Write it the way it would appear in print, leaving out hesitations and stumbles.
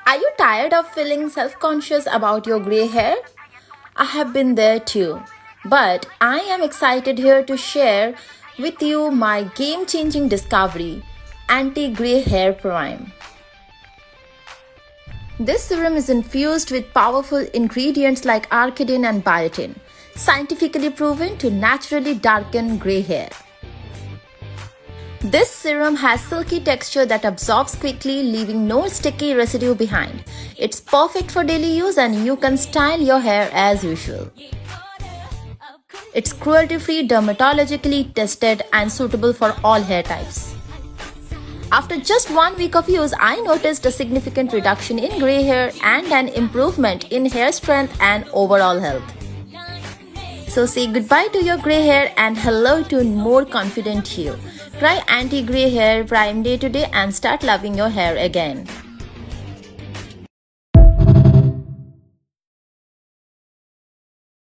Are you tired of feeling self conscious about your grey hair? I have been there too. But I am excited here to share with you my game changing discovery, Anti Grey Hair Prime. This serum is infused with powerful ingredients like arginine and biotin, scientifically proven to naturally darken grey hair. This serum has silky texture that absorbs quickly, leaving no sticky residue behind. It's perfect for daily use and you can style your hair as usual. It's cruelty-free, dermatologically tested and suitable for all hair types. After just 1 week of use, I noticed a significant reduction in grey hair and an improvement in hair strength and overall health. So say goodbye to your grey hair and hello to more confident you. Try Anti-Grey Hair Prime Day today and start loving your hair again.